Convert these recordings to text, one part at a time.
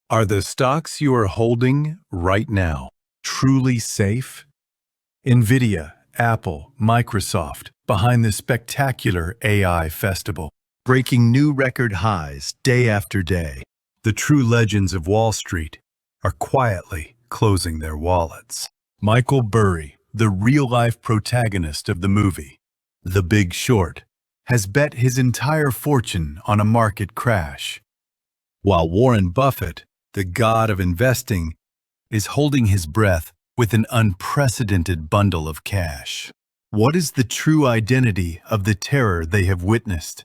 Are the stocks you are holding right now truly safe? NVIDIA, Apple, Microsoft, behind the spectacular AI festival, breaking new record highs day after day. The true legends of Wall Street are quietly closing their wallets. Michael Burry, the real-life protagonist of the movie, The Big Short, has bet his entire fortune on a market crash, while Warren Buffett, the god of investing, is holding his breath with an unprecedented bundle of cash. What is the true identity of the terror they have witnessed?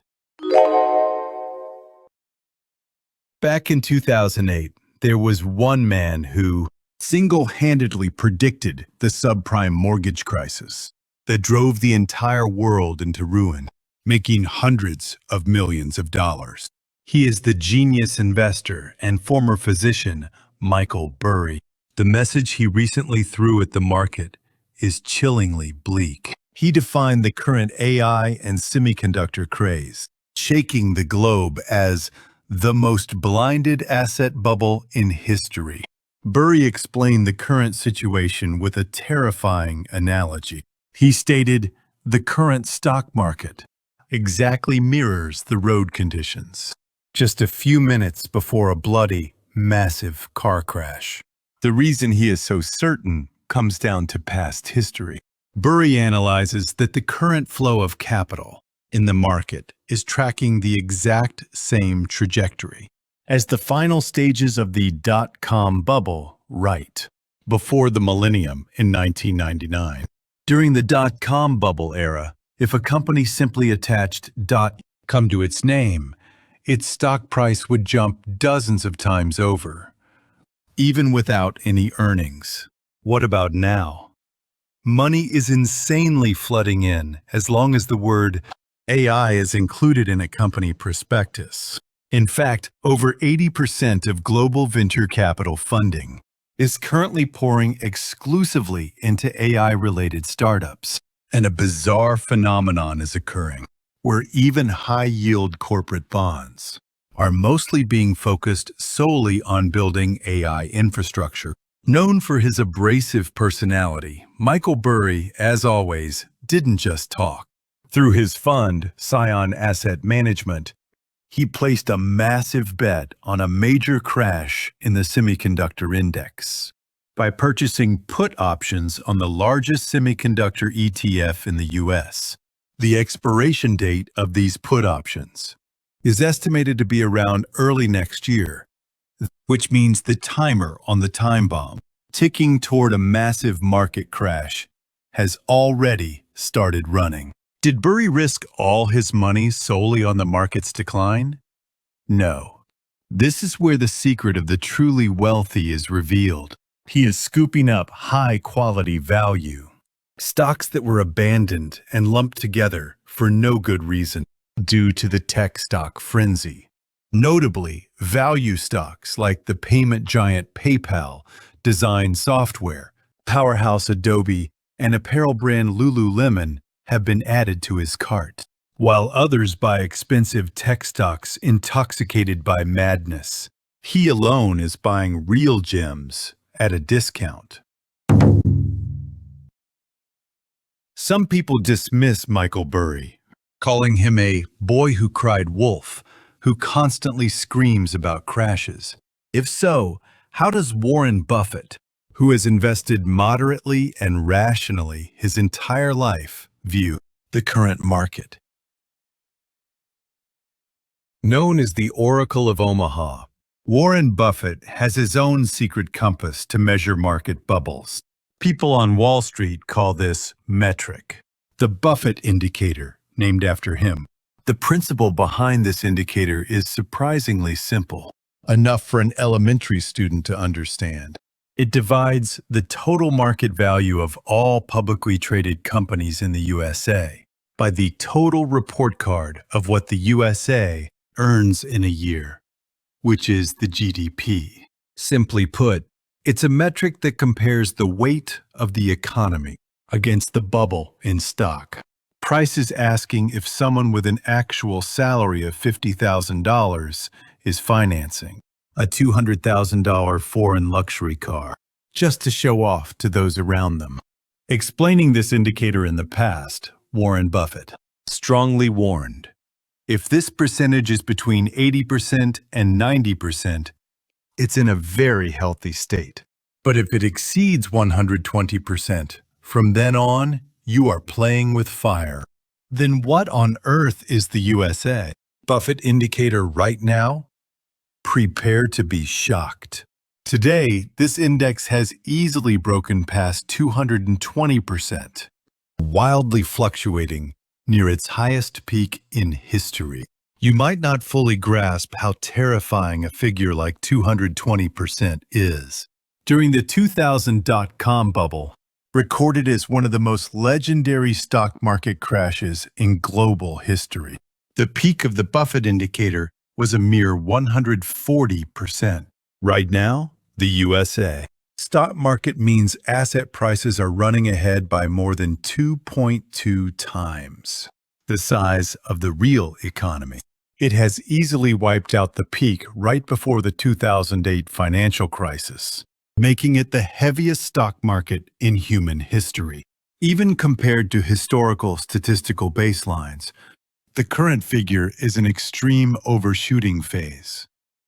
Back in 2008, there was one man who single-handedly predicted the subprime mortgage crisis that drove the entire world into ruin, making hundreds of millions of dollars. He is the genius investor and former physician, Michael Burry. The message he recently threw at the market is chillingly bleak. He defined the current AI and semiconductor craze, shaking the globe as the most blinded asset bubble in history. Burry explained the current situation with a terrifying analogy. He stated, "The current stock market exactly mirrors the road conditions, just a few minutes before a bloody, massive car crash." The reason he is so certain comes down to past history. Burry analyzes that the current flow of capital in the market is tracking the exact same trajectory as the final stages of the dot-com bubble right before the millennium in 1999. During the dot-com bubble era, if a company simply attached .com to its name, its stock price would jump dozens of times over, even without any earnings. What about now? Money is insanely flooding in as long as the word AI is included in a company prospectus. In fact, over 80% of global venture capital funding is currently pouring exclusively into AI-related startups. And a bizarre phenomenon is occurring, where even high-yield corporate bonds are mostly being focused solely on building AI infrastructure. Known for his abrasive personality, Michael Burry, as always, didn't just talk. Through his fund, Scion Asset Management, he placed a massive bet on a major crash in the semiconductor index by purchasing put options on the largest semiconductor ETF in the US. The expiration date of these put options is estimated to be around early next year, which means the timer on the time bomb, ticking toward a massive market crash, has already started running. Did Burry risk all his money solely on the market's decline? No. This is where the secret of the truly wealthy is revealed. He is scooping up high-quality value, stocks that were abandoned and lumped together for no good reason due to the tech stock frenzy. Notably, value stocks like the payment giant PayPal, design software, powerhouse Adobe, and apparel brand Lululemon have been added to his cart, while others buy expensive tech stocks intoxicated by madness. He alone is buying real gems at a discount. Some people dismiss Michael Burry, calling him a boy who cried wolf, who constantly screams about crashes. If so, how does Warren Buffett, who has invested moderately and rationally his entire life, view the current market? Known as the Oracle of Omaha, Warren Buffett has his own secret compass to measure market bubbles. People on Wall Street call this metric, the Buffett indicator, named after him. The principle behind this indicator is surprisingly simple, enough for an elementary student to understand. It divides the total market value of all publicly traded companies in the USA by the total report card of what the USA earns in a year, which is the GDP. Simply put, it's a metric that compares the weight of the economy against the bubble in stock. Price is asking if someone with an actual salary of $50,000 is financing. a $200,000 foreign luxury car, just to show off to those around them. Explaining this indicator in the past, Warren Buffett strongly warned, if this percentage is between 80% and 90%, it's in a very healthy state. But if it exceeds 120%, from then on, you are playing with fire. Then what on earth is the USA Buffett indicator right now? Prepare to be shocked. Today, this index has easily broken past 220%, wildly fluctuating near its highest peak in history. You might not fully grasp how terrifying a figure like 220% is. During the 2000 dot-com bubble, recorded as one of the most legendary stock market crashes in global history, the peak of the Buffett indicator was a mere 140%. Right now, the USA stock market means asset prices are running ahead by more than 2.2 times the size of the real economy. It has easily wiped out the peak right before the 2008 financial crisis, making it the heaviest stock market in human history. Even compared to historical statistical baselines, the current figure is an extreme overshooting phase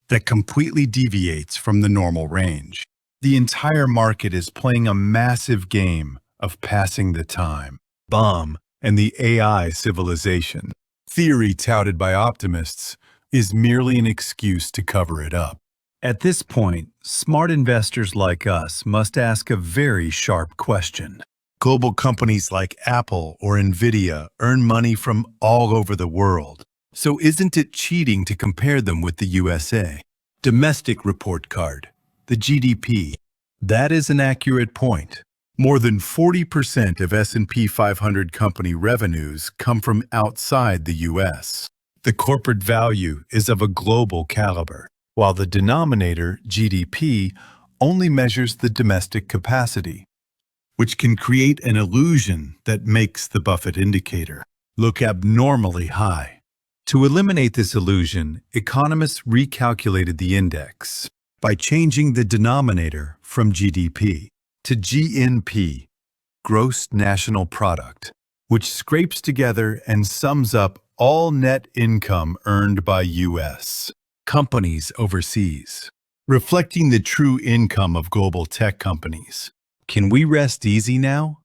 that completely deviates from the normal range. The entire market is playing a massive game of passing the time, bomb, and the AI civilization. Theory touted by optimists is merely an excuse to cover it up. At this point, smart investors like us must ask a very sharp question. Global companies like Apple or Nvidia earn money from all over the world. So isn't it cheating to compare them with the USA? Domestic report card, the GDP. That is an accurate point. More than 40% of S&P 500 company revenues come from outside the US. The corporate value is of a global caliber, while the denominator, GDP, only measures the domestic capacity, which can create an illusion that makes the Buffett indicator look abnormally high. To eliminate this illusion, economists recalculated the index by changing the denominator from GDP to GNP, Gross National Product, which scrapes together and sums up all net income earned by U.S. companies overseas, reflecting the true income of global tech companies. Can we rest easy now?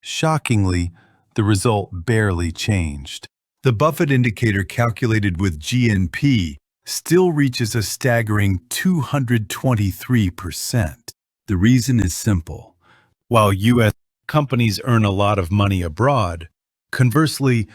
Shockingly, the result barely changed. The Buffett indicator calculated with GNP still reaches a staggering 223%. The reason is simple. While U.S. companies earn a lot of money abroad, conversely,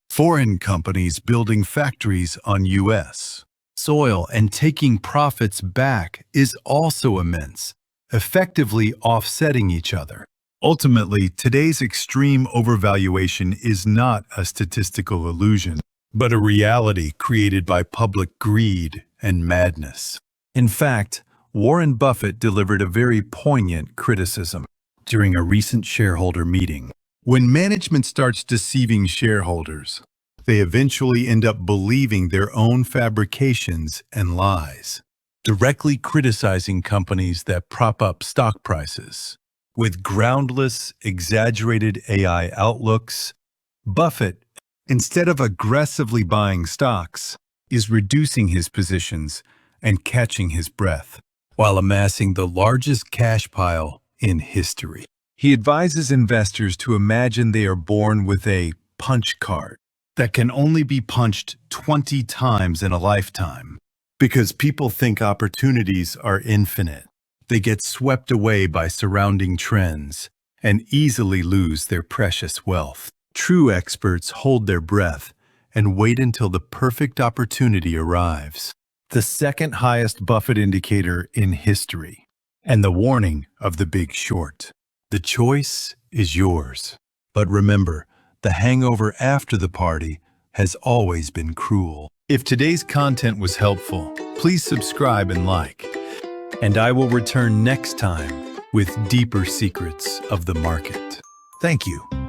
foreign companies building factories on U.S. soil and taking profits back is also immense, effectively offsetting each other. Ultimately, today's extreme overvaluation is not a statistical illusion, but a reality created by public greed and madness. In fact, Warren Buffett delivered a very poignant criticism during a recent shareholder meeting. When management starts deceiving shareholders, they eventually end up believing their own fabrications and lies, directly criticizing companies that prop up stock prices. With groundless, exaggerated AI outlooks, Buffett, instead of aggressively buying stocks, is reducing his positions and catching his breath, while amassing the largest cash pile in history. He advises investors to imagine they are born with a punch card that can only be punched 20 times in a lifetime. Because people think opportunities are infinite, they get swept away by surrounding trends and easily lose their precious wealth. True experts hold their breath and wait until the perfect opportunity arrives. The second highest Buffett indicator in history, and the warning of the Big Short. The choice is yours. But remember, the hangover after the party has always been cruel. If today's content was helpful, please subscribe and like. And I will return next time with deeper secrets of the market. Thank you.